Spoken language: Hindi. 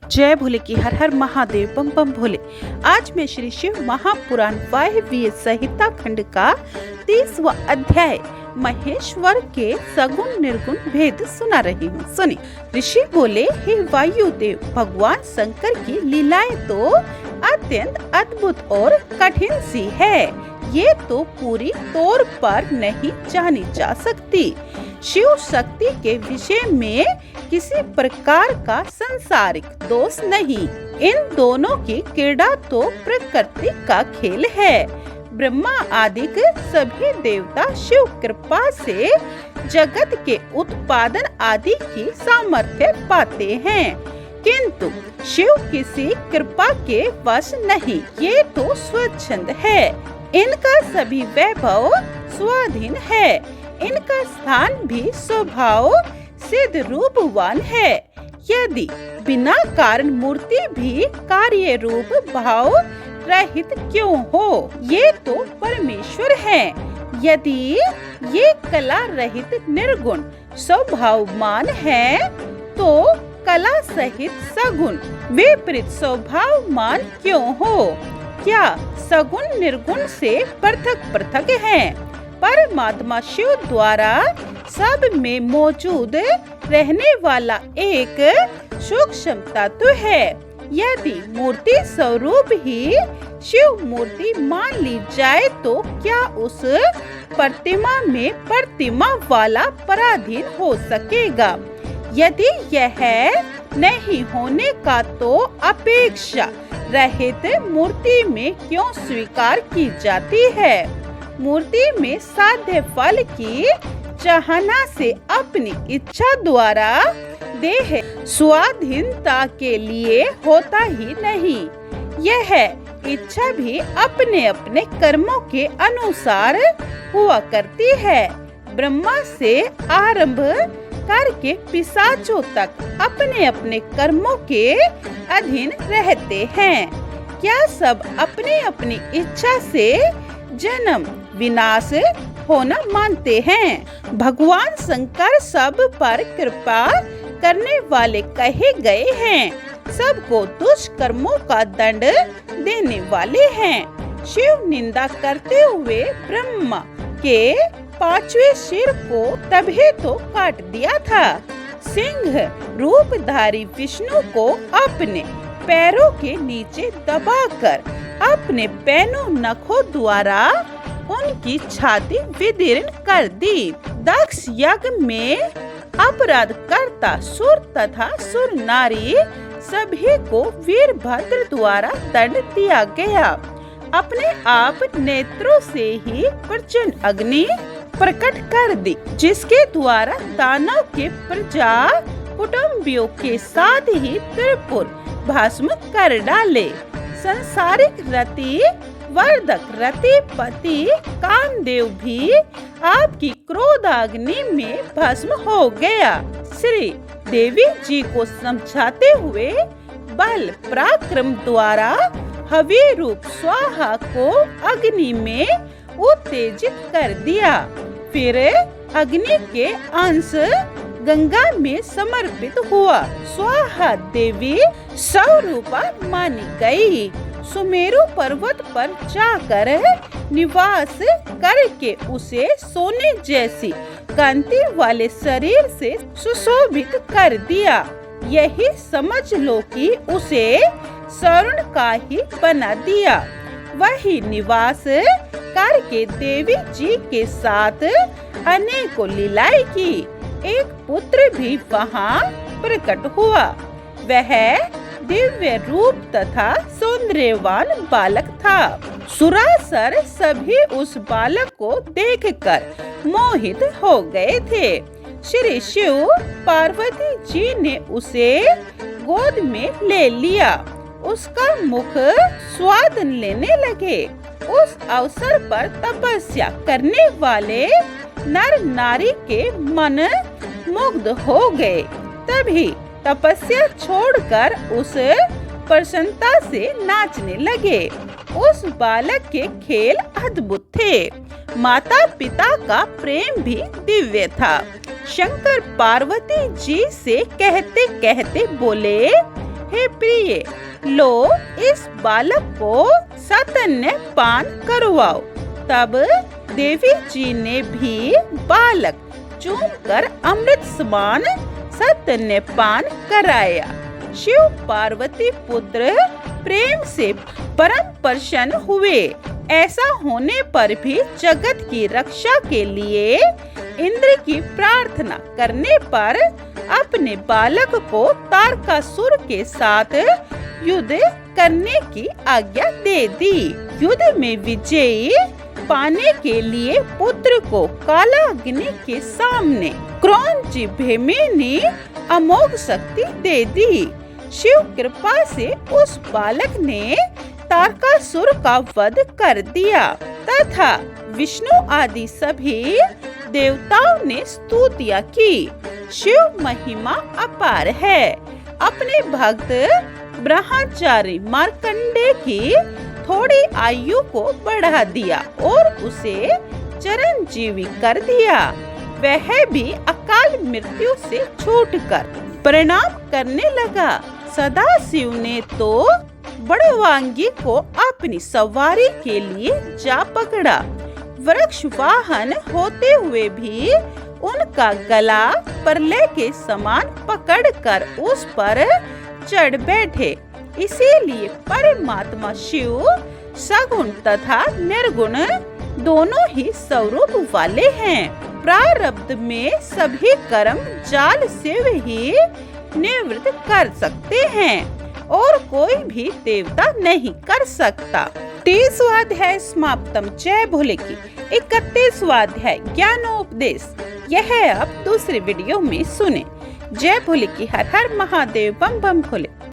जय भोले की हर हर महादेव बम बम भोले। आज मैं श्री शिव महापुराण वायव्य संहिता खंड का 30वां अध्याय महेश्वर के सगुण निर्गुण भेद सुना रही हूँ। सुनी। ऋषि बोले, हे वायुदेव, भगवान शंकर की लीलाएं तो अत्यंत अद्भुत और कठिन सी है। ये तो पूरी तौर पर नहीं जानी जा सकती। शिव शक्ति के विषय में किसी प्रकार का संसारिक दोष नहीं। इन दोनों की क्रीड़ा तो प्रकृति का खेल है। ब्रह्मा आदि सभी देवता शिव कृपा से जगत के उत्पादन आदि की सामर्थ्य पाते हैं, किंतु शिव किसी कृपा के वश नहीं। ये तो स्वच्छंद है। इनका सभी वैभव स्वाधीन है। इनका स्थान भी स्वभाव सिद्ध रूपवान है। यदि बिना कारण मूर्ति भी कार्य रूप भाव रहित क्यों हो, ये तो परमेश्वर है। यदि ये कला रहित निर्गुण स्वभावमान है, तो कला सहित सगुण विपरीत स्वभावमान क्यों हो? क्या सगुण निर्गुण से पृथक पृथक हैं? परमात्मा शिव द्वारा सब में मौजूद रहने वाला एक सूक्ष्म तत्व है। यदि मूर्ति स्वरूप ही शिव मूर्ति मान ली जाए, तो क्या उस प्रतिमा में प्रतिमा वाला पराधीन हो सकेगा? यदि यह नहीं होने का, तो अपेक्षा रहित मूर्ति में क्यों स्वीकार की जाती है? मूर्ति में साध्य फल की चाहना से अपनी इच्छा द्वारा देह स्वाधीनता के लिए होता ही नहीं। यह इच्छा भी अपने अपने कर्मों के अनुसार हुआ करती है। ब्रह्मा से आरंभ करके पिशाचों तक अपने अपने कर्मों के अधीन रहते हैं। क्या सब अपनी अपनी इच्छा से जन्म विनाश होना मानते हैं? भगवान शंकर सब पर कृपा करने वाले कहे गए हैं। सबको दुष्कर्मों का दंड देने वाले हैं। शिव निंदा करते हुए ब्रह्मा के 5वें सिर को तभी तो काट दिया था। सिंह रूपधारी विष्णु को अपने पैरों के नीचे दबाकर अपने पैनों नखों द्वारा उनकी छाती विदीर्ण कर दी। दक्ष यज्ञ में अपराध करता सुर तथा सुर नारी सभी को वीरभद्र द्वारा दंड दिया गया। अपने आप नेत्रों से ही प्रचंड अग्नि प्रकट कर दी, जिसके द्वारा दानव के प्रजा कुटुंबियों के साथ ही त्रिपुर भस्म कर डाले। संसारिक रति वर्धक रतिपति कामदेव भी आपकी क्रोधाग्नि में भस्म हो गया। श्री देवी जी को समझाते हुए बल पराक्रम द्वारा हवि रूप स्वाहा को अग्नि में उत्तेजित कर दिया। फिर अग्नि के अंश गंगा में समर्पित हुआ। स्वाहा देवी स्वरूपा मानी गई। सुमेरु पर्वत पर जाकर निवास करके उसे सोने जैसी कांति वाले शरीर से सुशोभित कर दिया। यही समझ लो कि उसे स्वर्ण का ही बना दिया। वही निवास करके देवी जी के साथ अनेकों लीलाएं की। एक पुत्र भी वहाँ प्रकट हुआ। वह दिव्य रूप तथा सौंदर्यवान बालक था। सुरासुर सभी उस बालक को देखकर मोहित हो गए थे। श्री शिव पार्वती जी ने उसे गोद में ले लिया। उसका मुख स्वाद लेने लगे। उस अवसर पर तपस्या करने वाले नर नारी के मन मुग्ध हो गए। तभी तपस्या छोड़कर उस प्रसन्नता से नाचने लगे। उस बालक के खेल अद्भुत थे। माता पिता का प्रेम भी दिव्य था। शंकर पार्वती जी से कहते कहते बोले, हे प्रिय, लो इस बालक को सतन्य पान करवाओ। तब देवी जी ने भी बालक चूम कर अमृत समान सतन्य पान कराया। शिव पार्वती पुत्र प्रेम से परम प्रसन्न हुए। ऐसा होने पर भी जगत की रक्षा के लिए इंद्र की प्रार्थना करने पर अपने बालक को तारकासुर के साथ युद्ध करने की आज्ञा दे दी। युद्ध में विजयी पाने के लिए पुत्र को कालाग्नि के सामने क्रौंच भीमे ने अमोघ शक्ति दे दी। शिव कृपा से उस बालक ने तारकासुर का वध कर दिया तथा विष्णु आदि सभी देवताओं ने स्तुतियां की। शिव महिमा अपार है। अपने भक्त ब्रह्मचारी मार्कंडेय की थोड़ी आयु को बढ़ा दिया और उसे चिरंजीवी कर दिया। वह भी अकाल मृत्यु से छूटकर प्रणाम करने लगा। सदाशिव ने तो बड़वांगी को अपनी सवारी के लिए जा पकड़ा। वृक्ष वाहन होते हुए भी उनका गला प्रलय के समान पकड़कर उस पर चढ़ बैठे। इसीलिए परमात्मा शिव सगुण तथा निर्गुण दोनों ही स्वरूप वाले हैं। प्रारब्ध में सभी कर्म जाल से ही निवृत्त कर सकते हैं और कोई भी देवता नहीं कर सकता। 30वां अध्याय समाप्तम। जय भोले की 31वां अध्याय ज्ञानोपदेश। यह अब दूसरी वीडियो में सुने। जय भोले की। हर हर महादेव। बम बम भोले।